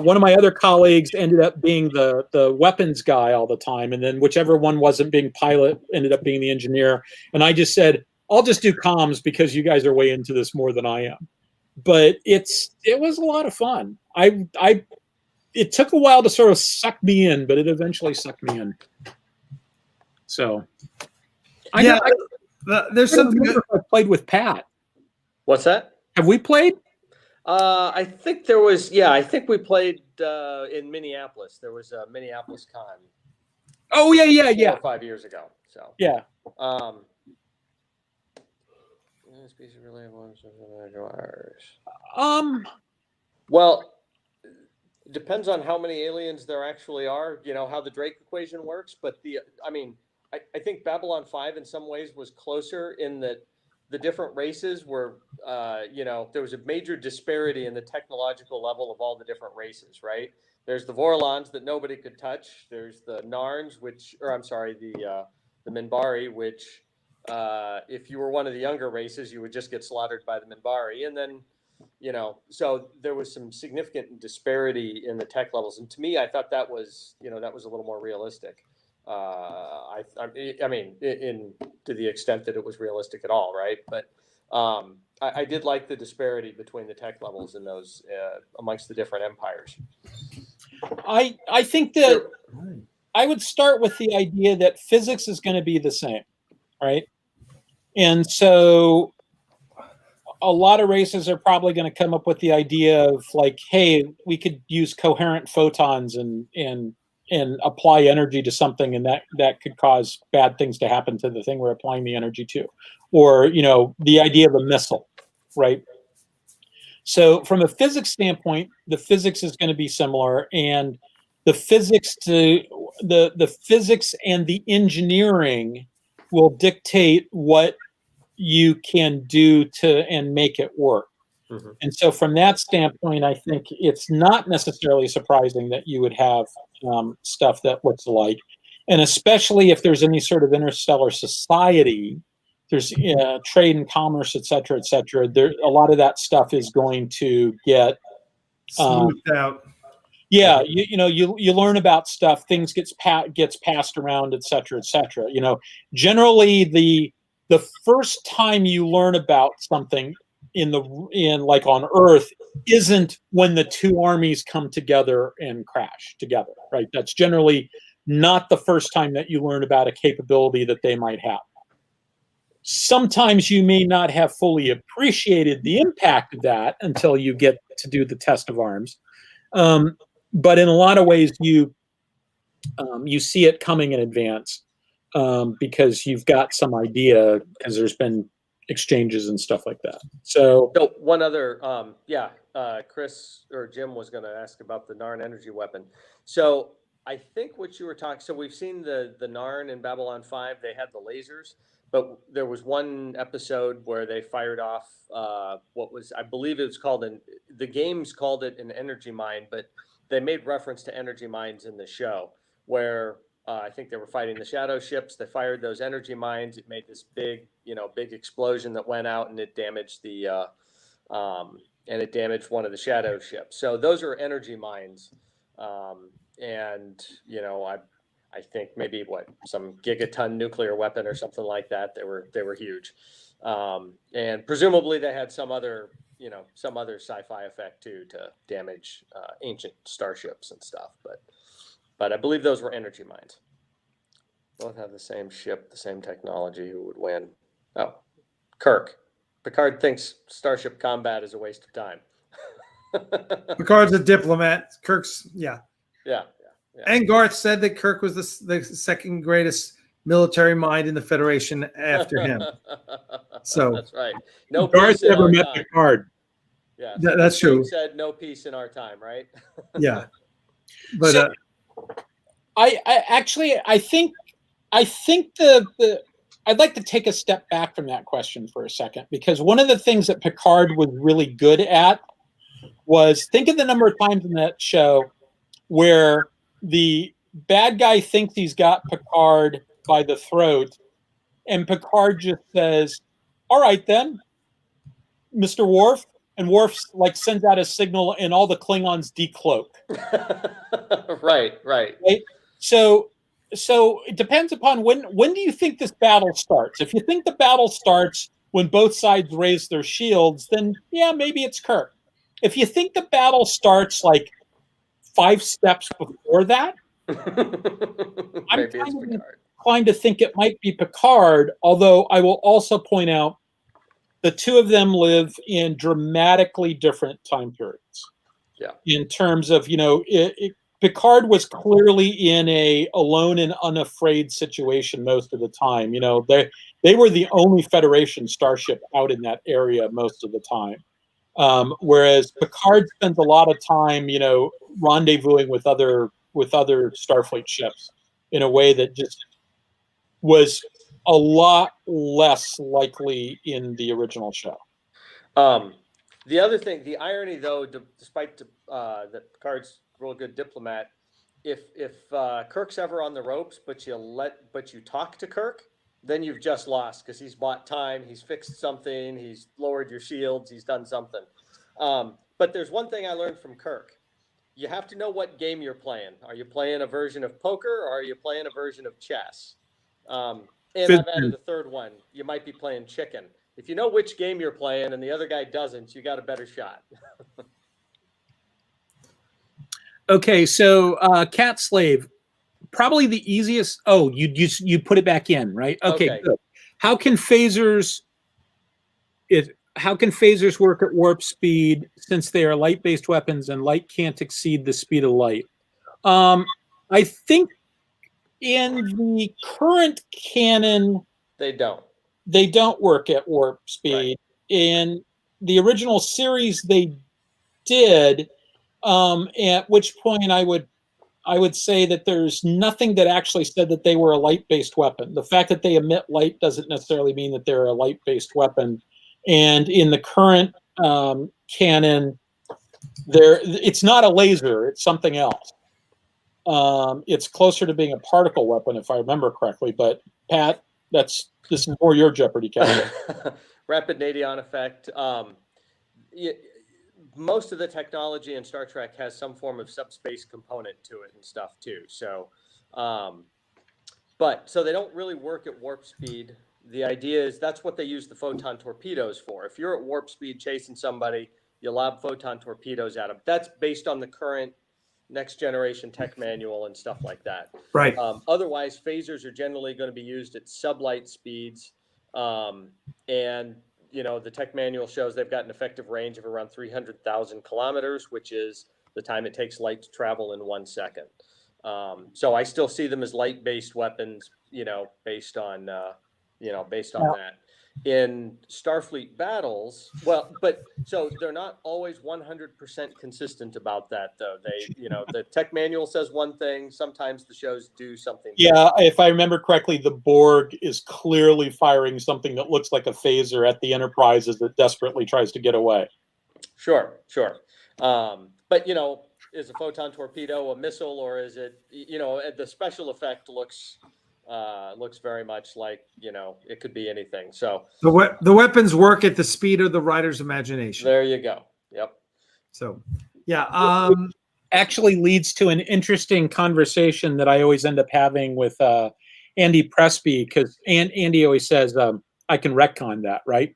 One of my other colleagues ended up being the weapons guy all the time, and then whichever one wasn't being pilot ended up being the engineer. And I just said, I'll just do comms because you guys are way into this more than I am. But it was a lot of fun. It took a while to sort of suck me in, but it eventually sucked me in. So, there's something I played with Pat. What's that? Have we played? I think there was. Yeah, I think we played in Minneapolis. There was a Minneapolis con. Oh yeah. 4 or 5 years ago. So yeah. Well, depends on how many aliens there actually are. How the Drake equation works, but I think Babylon 5 in some ways was closer in that the different races were, there was a major disparity in the technological level of all the different races, right? There's the Vorlons that nobody could touch. There's the Narns, the Minbari, which if you were one of the younger races, you would just get slaughtered by the Minbari. And then, so there was some significant disparity in the tech levels. And to me, I thought that was a little more realistic. To the extent that it was realistic at all, right? But I did like the disparity between the tech levels in those amongst the different empires. I think that I would start with the idea that physics is going to be the same, right? And so a lot of races are probably going to come up with the idea of like, hey, we could use coherent photons and and apply energy to something, and that could cause bad things to happen to the thing we're applying the energy to. Or, the idea of a missile, right? So from a physics standpoint, the physics is going to be similar, and the physics and the engineering will dictate what you can do and make it work. Mm-hmm. And so from that standpoint, I think it's not necessarily surprising that you would have stuff that looks alike. And especially if there's any sort of interstellar society, there's trade and commerce, et cetera, there, a lot of that stuff is going to get smoothed out. Yeah, you learn about stuff, things gets passed around, et cetera, generally the first time you learn about something in like on Earth isn't when the two armies come together and crash together, right? That's generally not the first time that you learn about a capability that they might have. Sometimes you may not have fully appreciated the impact of that until you get to do the test of arms. But in a lot of ways, you see it coming in advance because you've got some idea, because there's been exchanges and stuff like that. So one other, Chris or Jim was going to ask about the Narn energy weapon. So I think what you were talking, so we've seen the Narn in Babylon 5, they had the lasers, but there was one episode where they fired off I believe it was called, the games called it an energy mine, but they made reference to energy mines in the show where I think they were fighting the shadow ships. They fired those energy mines. It made this big explosion that went out, and it damaged one of the shadow ships. So those are energy mines. I think maybe some gigaton nuclear weapon or something like that. They were huge. And presumably they had some other sci-fi effect too to damage ancient starships and stuff. But I believe those were energy mines. Both have the same ship, the same technology. Who would win? Oh, Kirk. Picard thinks starship combat is a waste of time. Picard's a diplomat. Kirk's, yeah. Yeah. And Garth said that Kirk was the second greatest military mind in the Federation after him. So that's right. No Garth peace in never our met time. Picard. Yeah, that's true. Said no peace in our time, right? Yeah, but so, I think I'd like to take a step back from that question for a second, because one of the things that Picard was really good at was, think of the number of times in that show where the bad guy thinks he's got Picard by the throat, and Picard just says, "All right then, Mr. Worf," and Worf sends out a signal, and all the Klingons decloak. Right. So it depends upon when do you think this battle starts? If you think the battle starts when both sides raise their shields, then yeah, maybe it's Kirk. If you think the battle starts 5 steps before that, I'm kind of inclined to think it might be Picard, although I will also point out the two of them live in dramatically different time periods. Yeah. In terms of, Picard was clearly in a alone and unafraid situation most of the time. They were the only Federation starship out in that area most of the time. Whereas Picard spends a lot of time, rendezvousing with other Starfleet ships in a way that just was a lot less likely in the original show. The other thing, the irony though, despite that Picard's a real good diplomat, if Kirk's ever on the ropes, but you talk to Kirk, then you've just lost, because he's bought time, he's fixed something, he's lowered your shields, he's done something. But there's one thing I learned from Kirk. You have to know what game you're playing. Are you playing a version of poker, or are you playing a version of chess? And I've added a third one. You might be playing chicken. If you know which game you're playing and the other guy doesn't, you got a better shot. Okay, so Cat Slave, probably the easiest. Oh, you put it back in, right? Okay, good. How can phasers work at warp speed, since they are light-based weapons and light can't exceed the speed of light? I think in the current canon, they don't work at warp speed. Right. In the original series, they did. At which point, I would say that there's nothing that actually said that they were a light-based weapon. The fact that they emit light doesn't necessarily mean that they're a light-based weapon. And in the current canon, it's not a laser; it's something else. It's closer to being a particle weapon, if I remember correctly. But Pat, this is more your Jeopardy category. Rapid Nadion effect. Most of the technology in Star Trek has some form of subspace component to it and stuff too. So, so they don't really work at warp speed. The idea is that's what they use the photon torpedoes for. If you're at warp speed chasing somebody, you lob photon torpedoes at them. That's based on the current next generation tech manual and stuff like that. Right. Otherwise, phasers are generally going to be used at sublight speeds. And, the tech manual shows they've got an effective range of around 300,000 kilometers, which is the time it takes light to travel in 1 second. So I still see them as light-based weapons, based on that. In Starfleet battles, so they're not always 100% consistent about that, though. The tech manual says one thing. Sometimes the shows do something. Yeah, if I remember correctly, the Borg is clearly firing something that looks like a phaser at the Enterprise as it desperately tries to get away. Sure. But, is a photon torpedo a missile, or is it, the special effect looks very much like, it could be anything. So the weapons work at the speed of the writer's imagination. There you go. Yep. So, yeah. Actually leads to an interesting conversation that I always end up having with Andy Presby, because Andy always says, I can retcon that, right?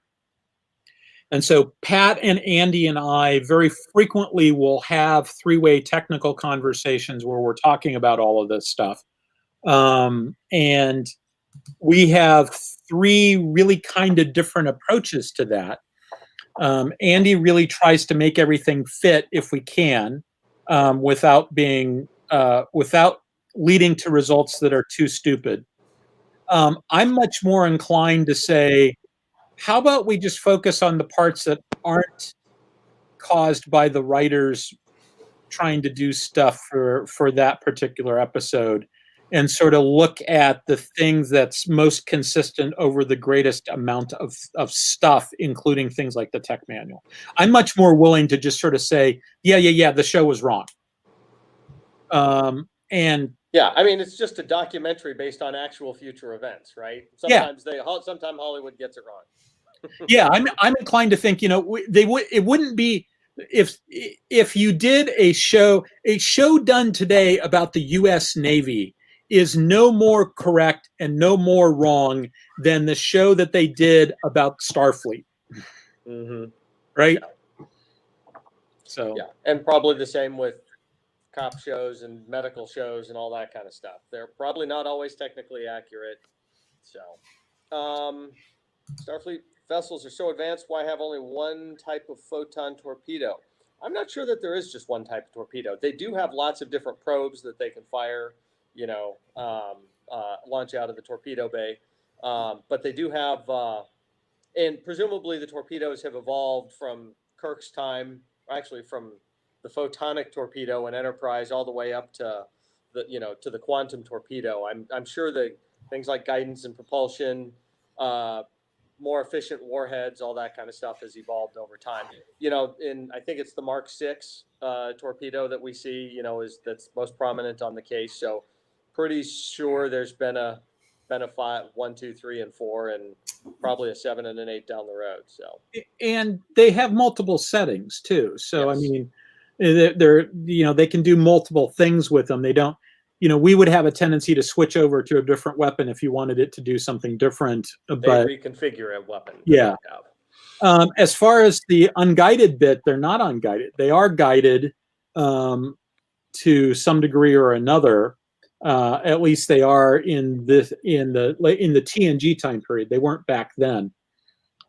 And so Pat and Andy and I very frequently will have three-way technical conversations where we're talking about all of this stuff. And we have three really kind of different approaches to that. Andy really tries to make everything fit if we can, without leading to results that are too stupid. I'm much more inclined to say, how about we just focus on the parts that aren't caused by the writers trying to do stuff for that particular episode, and sort of look at the things that's most consistent over the greatest amount of stuff, including things like the tech manual. I'm much more willing to just sort of say, yeah, the show was wrong. And yeah, I mean, it's just a documentary based on actual future events, right? Sometimes Hollywood gets it wrong. Yeah, I'm inclined to think, it wouldn't be if you did a show done today about the U.S. Navy is no more correct and no more wrong than the show that they did about Starfleet. Mm-hmm. Right? Yeah. So yeah, and probably the same with cop shows and medical shows and all that kind of stuff. They're probably not always technically accurate. So, Starfleet vessels are so advanced, why have only one type of photon torpedo? I'm not sure that there is just one type of torpedo. They do have lots of different probes that they can fire, launch out of the torpedo bay. But they do have, and presumably the torpedoes have evolved from Kirk's time, actually from the photonic torpedo and Enterprise all the way up to the quantum torpedo. I'm sure that things like guidance and propulsion, more efficient warheads, all that kind of stuff has evolved over time. I think it's the Mark VI torpedo that we see, that's most prominent on the case. So pretty sure there's been a 5, 1, 2, 3, and 4, and probably a 7 and an 8 down the road. So, and they have multiple settings too. So, yes. I mean, they can do multiple things with them. They don't, we would have a tendency to switch over to a different weapon if you wanted it to do something different. But they reconfigure a weapon. Yeah. As far as the unguided bit, they're not unguided. They are guided to some degree or another. At least they are in the TNG time period. They weren't back then.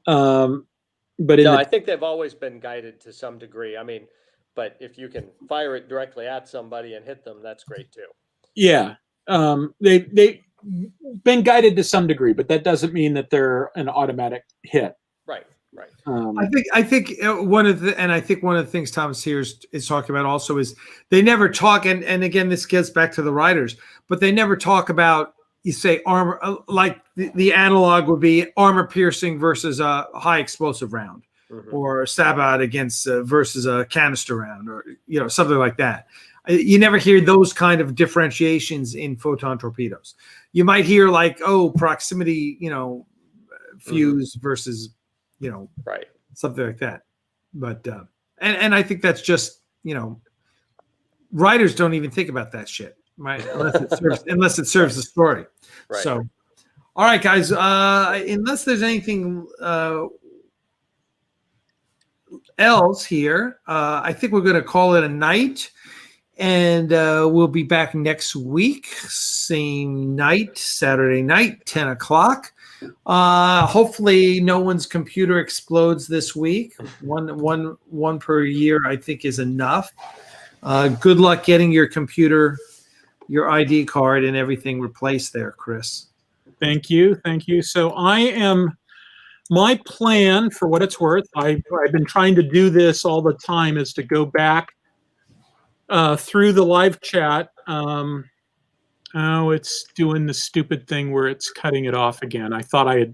But I think they've always been guided to some degree. I mean, but if you can fire it directly at somebody and hit them, that's great too. Yeah. They've been guided to some degree, but that doesn't mean that they're an automatic hit. Right. Right. I think one of the things Thomas here is talking about also is they never talk, and again this gets back to the writers, but they never talk about, you say armor, like the analog would be armor piercing versus a high explosive round, or Stabat against versus a canister round, or something like that. You never hear those kind of differentiations in photon torpedoes. You might hear like, proximity, fuse versus, right, something like that. But and I think that's just, writers don't even think about that shit, right? Unless it serves the story. Right. So, all right, guys. Unless there's anything else here, I think we're going to call it a night. And we'll be back next week, same night, Saturday night, 10 o'clock. Hopefully no one's computer explodes this week. One per year, I think, is enough. Good luck getting your computer, your ID card, and everything replaced there, Chris. Thank you. So my plan, for what it's worth, I've been trying to do this all the time, is to go back through the live chat. It's doing the stupid thing where it's cutting it off again. I thought I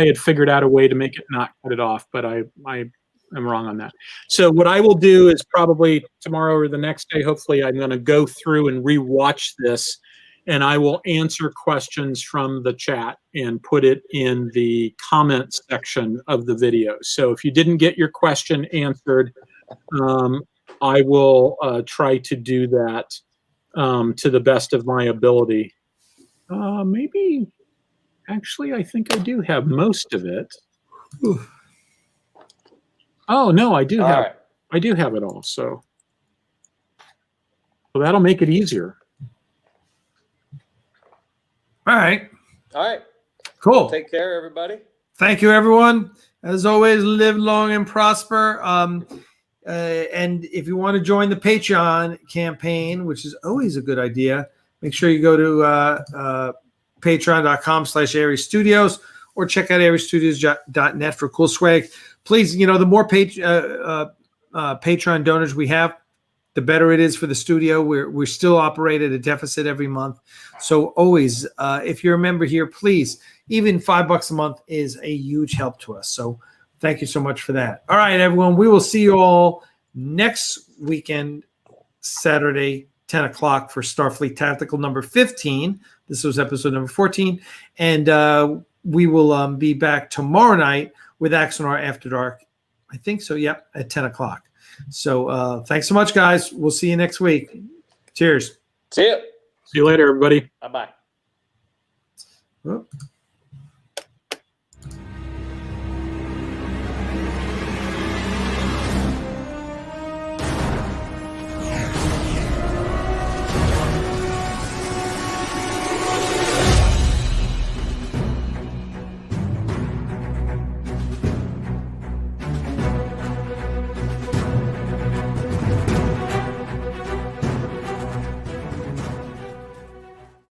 had figured out a way to make it not cut it off, but I am wrong on that. So what I will do is probably tomorrow or the next day, hopefully, I'm going to go through and rewatch this, and I will answer questions from the chat and put it in the comment section of the video. So if you didn't get your question answered, I will try to do that to the best of my ability. Maybe, actually, I think I do have most of it. Ooh. Oh no, I do have it all. So that'll make it easier. All right. Cool. Take care, everybody. Thank you, everyone. As always, live long and prosper. And if you want to join the Patreon campaign, which is always a good idea, make sure you go to patreon.com/Aries Studios, or check out ariesstudios.net for cool swag. Please, the more Patreon donors we have, the better it is for the studio. We're still operate at a deficit every month. So always, if you're a member here, please, even $5 a month is a huge help to us. So thank you so much for that. All right, everyone. We will see you all next weekend, Saturday, 10 o'clock for Starfleet Tactical number 15. This was episode number 14. And we will be back tomorrow night with Axanar After Dark. I think so, yep, at 10 o'clock. So thanks so much, guys. We'll see you next week. Cheers. See you. See you later, everybody. Bye-bye. Oh.